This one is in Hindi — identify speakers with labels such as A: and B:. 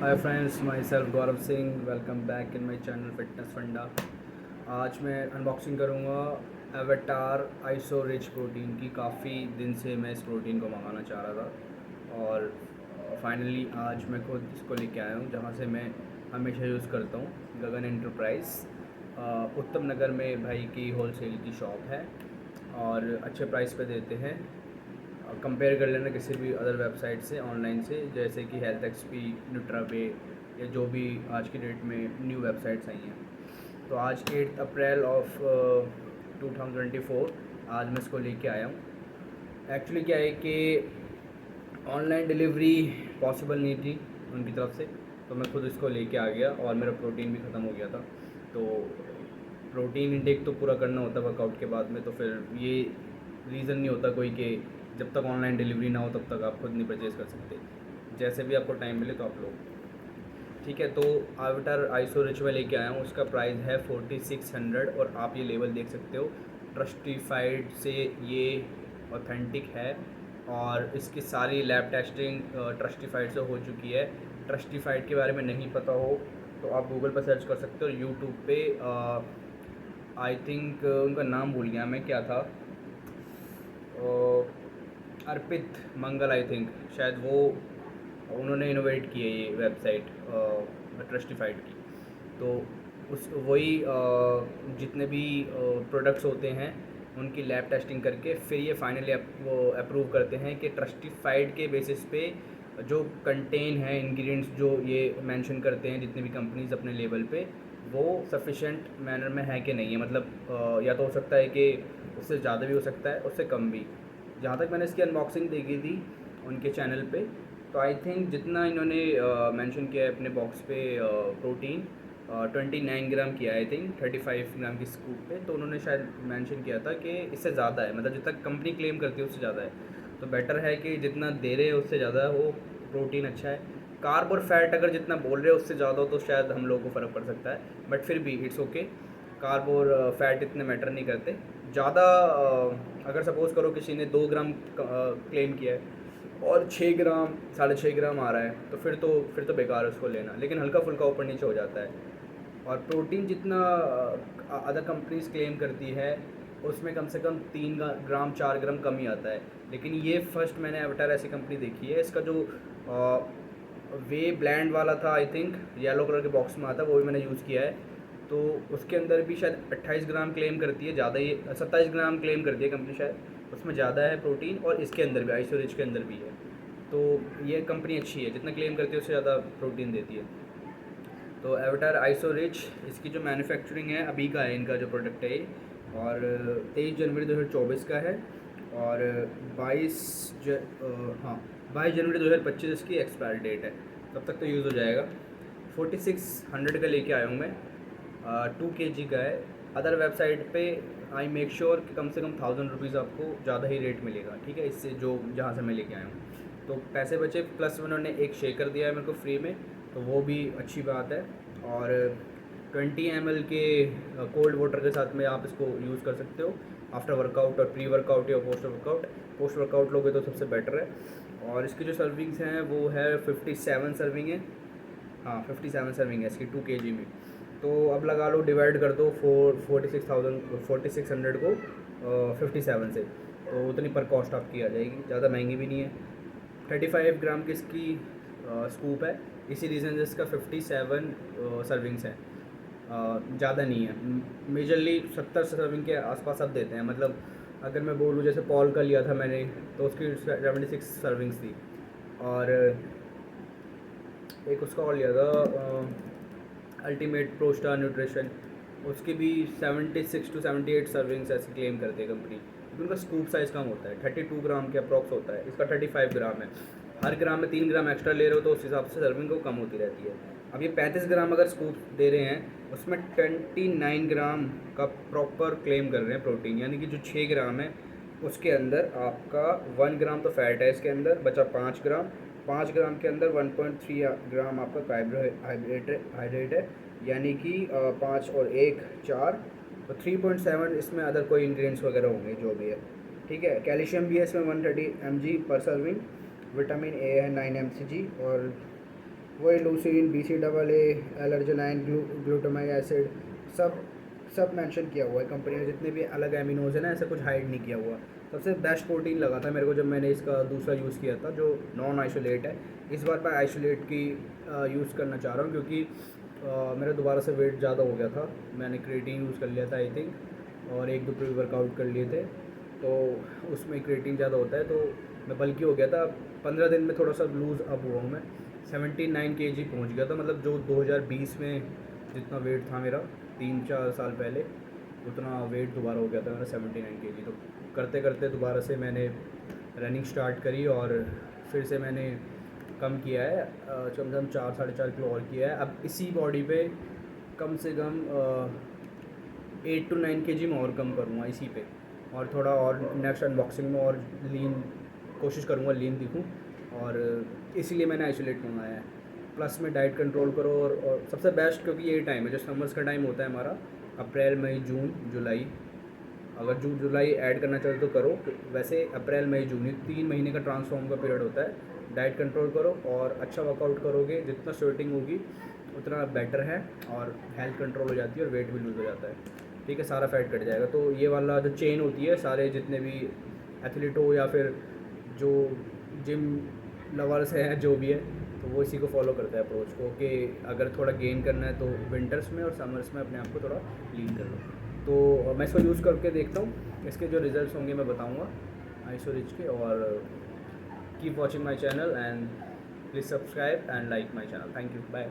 A: Hi friends, my self Gaurav Singh. Welcome back in my channel fitness फंडा। आज मैं अनबॉक्सिंग करूँगा एवेटार आइसो रिच प्रोटीन की। काफ़ी दिन से मैं इस प्रोटीन को मंगाना चाह रहा था और फाइनली आज मैं खुद इसको लेके आया हूँ, जहाँ से मैं हमेशा यूज़ करता हूँ। गगन एंटरप्राइज उत्तम नगर में भाई की होलसेल की शॉप है और अच्छे प्राइस पे देते हैं। कंपेयर कर लेना किसी भी अदर वेबसाइट से, ऑनलाइन से, जैसे कि हेल्थ एक्सपी, न्यूट्रावे या जो भी आज की डेट में न्यू वेबसाइट्स आई हैं। तो आज 8 अप्रैल ऑफ 2024 आज मैं इसको लेके आया हूँ। एक्चुअली क्या है कि ऑनलाइन डिलीवरी पॉसिबल नहीं थी उनकी तरफ से, तो मैं खुद इसको लेके आ गया और मेरा प्रोटीन भी ख़त्म हो गया था। तो प्रोटीन इंटेक तो पूरा करना होता है वर्कआउट के बाद में, तो फिर ये रीज़न नहीं होता कोई कि जब तक ऑनलाइन डिलीवरी ना हो तब तक आप खुद नहीं परचेज़ कर सकते। जैसे भी आपको टाइम मिले तो आप लो। ठीक है, तो आविटर आइसो रिच में लेके आया हूँ। उसका प्राइस है 4600 और आप ये लेबल देख सकते हो, ट्रस्टिफाइड से ये ऑथेंटिक है और इसकी सारी लैब टेस्टिंग ट्रस्टिफाइड से हो चुकी है। ट्रस्टिफाइड के बारे में नहीं पता हो तो आप गूगल पर सर्च कर सकते हो, यूट्यूब पे आई थिंक उनका नाम भूल गया मैं, क्या था, अर्पित मंगल आई थिंक, शायद वो उन्होंने इनोवेट की है ये वेबसाइट ट्रस्टिफाइड की। तो उस वही जितने भी प्रोडक्ट्स होते हैं उनकी लैब टेस्टिंग करके फिर ये फाइनली वो अप्रूव करते हैं कि ट्रस्टिफाइड के बेसिस पे जो कंटेन है इंग्रेडिएंट्स जो ये मेंशन करते हैं जितनी भी कंपनीज अपने लेवल पे, वो सफिशेंट मैनर में है कि नहीं है। मतलब या तो हो सकता है कि उससे ज़्यादा भी हो सकता है, उससे कम भी। जहाँ तक मैंने इसकी अनबॉक्सिंग देखी थी उनके चैनल पे, तो आई थिंक जितना इन्होंने मेंशन किया है अपने बॉक्स पे प्रोटीन 29 ग्राम किया है, आई थिंक 35 ग्राम की स्कूप पे, तो उन्होंने शायद मेंशन किया था कि इससे ज़्यादा है, मतलब जितना कंपनी क्लेम करती है उससे ज़्यादा है। तो बेटर है कि जितना दे रहे हैं उससे ज़्यादा हो, प्रोटीन अच्छा है। कार्ब और फैट अगर जितना बोल रहे हो उससे ज़्यादा हो तो शायद हम लोगों को फ़र्क पड़ सकता है, बट फिर भी इट्स ओके। कार्ब और फैट इतने मैटर नहीं करते ज़्यादा। अगर सपोज़ करो किसी ने 2 ग्राम क्लेम किया है और 6 ग्राम 6.5 ग्राम आ रहा है, तो फिर तो बेकार है उसको लेना, लेकिन हल्का फुल्का ऊपर नीचे हो जाता है। और प्रोटीन जितना अदर कंपनीज क्लेम करती है उसमें कम से कम 3 ग्राम 4 ग्राम कम ही आता है। लेकिन ये फर्स्ट मैंने एवटार ऐसी कंपनी देखी है। इसका जो वे ब्लैंड वाला था, आई थिंक येलो कलर के बॉक्स में आता, वो भी मैंने यूज़ किया है। तो उसके अंदर भी शायद 28 ग्राम क्लेम करती है, ज़्यादा ही 27 ग्राम क्लेम करती है कंपनी शायद, उसमें ज़्यादा है प्रोटीन, और इसके अंदर भी आइसो रिच के अंदर भी है। तो ये कंपनी अच्छी है, जितना क्लेम करती है उससे ज़्यादा प्रोटीन देती है। तो एवटार आइसो रिच, इसकी जो मैन्युफैक्चरिंग है अभी का है, इनका जो प्रोडक्ट है ये, और 23 जनवरी 2024 का है, और 22 जनवरी 2025 इसकी एक्सपायर डेट है। तब तक तो यूज़ हो जाएगा। 4600 का लेके आया हूँ मैं, 2 kg का है। अदर वेबसाइट पे आई मेक श्योर कि कम से कम 1000 रुपीज़ आपको ज़्यादा ही रेट मिलेगा, ठीक है, इससे जो जहाँ से मैं लेके आया हूँ। तो पैसे बचे, प्लस उन्होंने एक शेकर दिया है मेरे को फ्री में, तो वो भी अच्छी बात है। और 20 ml के कोल्ड वाटर के साथ में आप इसको यूज़ कर सकते हो आफ्टर वर्कआउट और प्री वर्कआउट या पोस्ट वर्कआउट। पोस्ट वर्कआउट लोगे तो सबसे बेटर है। और इसकी जो सर्विंग्स हैं वो है 57 सर्विंग है। हाँ, 57 सर्विंग है इसकी 2 kg में। तो अब लगा लो, डिवाइड कर दो 4600 को 57 से, तो उतनी पर कॉस्ट आपकी आ जाएगी, ज़्यादा महंगी भी नहीं है। 35 ग्राम की इसकी स्कूप है, इसी रीज़न से इसका 57 सर्विंग्स हैं, ज़्यादा नहीं है। मेजरली 70 सर्विंग के आसपास सब देते हैं। मतलब अगर मैं बोलूँ जैसे पॉल का लिया था मैंने, तो उसकी 76 सर्विंग्स थी, और एक उसका और लिया था अल्टीमेट प्रो स्टार न्यूट्रिशन, उसकी भी 76 to 78 सर्विंग्स ऐसे क्लेम करती है कंपनी, क्योंकि उनका स्कूप साइज़ कम होता है, 32 ग्राम के अप्रॉक्स होता है, इसका 35 ग्राम है। हर ग्राम में 3 ग्राम एक्स्ट्रा ले रहे हो तो उस हिसाब से सर्विंग को कम होती रहती है। अब ये 35 ग्राम अगर स्कूप दे रहे हैं, उसमें 29 ग्राम का प्रॉपर क्लेम कर रहे हैं प्रोटीन, यानी कि जो 6 ग्राम है उसके अंदर आपका 1 ग्राम तो फैट है, इसके अंदर बचा 5 ग्राम। 5 ग्राम के अंदर 1.3 ग्राम आपका कार्बोहाइड्रेट है, यानी कि 5 और 1 4, तो 3.7 इसमें अदर कोई इंग्रेडिएंट्स वगैरह होंगे जो भी है, ठीक है। कैल्शियम भी है इसमें 130 mg पर सर्विंग, विटामिन ए है 9 mcg, और वही लूसीन, BCAA, एलर्जिनाइन, ग्लूटामाइन एसिड, सब सब मेंशन किया हुआ है कंपनी ने, जितने भी अलग एमिनोज है ना, ऐसा कुछ हाइड नहीं किया हुआ। सबसे बेस्ट प्रोटीन लगा था मेरे को जब मैंने इसका दूसरा यूज़ किया था, जो नॉन आइसोलेट है। इस बार मैं आइसोलेट की यूज़ करना चाह रहा हूँ, क्योंकि मेरा दोबारा से वेट ज़्यादा हो गया था। मैंने क्रिएटिन यूज़ कर लिया था आई थिंक, और एक दो प्री वर्कआउट कर लिए थे, तो उसमें क्रिएटिन ज़्यादा होता है, तो मैं बल्कि हो गया था। 15 दिन में थोड़ा सा लूज़ अब हुआ हूँ मैं, 79 kg पहुँच गया था। मतलब जो 2020 में जितना वेट था मेरा 3-4 साल पहले, उतना वेट दोबारा हो गया था मेरा 79 kg। तो करते करते दोबारा से मैंने रनिंग स्टार्ट करी, और फिर से मैंने कम किया है, कम से कम 4-4.5 किलो और किया है। अब इसी बॉडी पे कम से कम 8 to 9 kg मैं और कम करूँगा इसी पे, और थोड़ा और नेक्स्ट अनबॉक्सिंग में और लीन कोशिश करूँगा, लीन दिखूँ, और इसीलिए मैंने आइसोलेट मंगाया है। प्लस में डाइट कंट्रोल करो, और सबसे बेस्ट, क्योंकि यही टाइम है जो समर्स का टाइम होता है हमारा, अप्रैल मई जून जुलाई। अगर जून जुलाई ऐड करना चाहो तो करो, वैसे अप्रैल मई जून, ये 3 महीने का ट्रांसफॉर्म का पीरियड होता है। डाइट कंट्रोल करो और अच्छा वर्कआउट करोगे, जितना स्वेटिंग होगी उतना बेटर है, और हेल्थ कंट्रोल हो जाती है, और वेट भी लूज़ हो जाता है। ठीक है, सारा फैट कट जाएगा। तो ये वाला जो चेन होती है, सारे जितने भी एथलीट हो या फिर जो जिम लवर्स हैं, जो भी है, तो वो इसी को फॉलो करता है अप्रोच को, कि अगर थोड़ा गेन करना है तो विंटर्स में और समर्स में अपने आप को थोड़ा लीन कर लो। तो मैं इसको यूज़ करके देखता हूँ, इसके जो रिजल्ट्स होंगे मैं बताऊँगा आइसो रिच के। और keep watching my channel, and please subscribe and like my channel. Thank you, bye.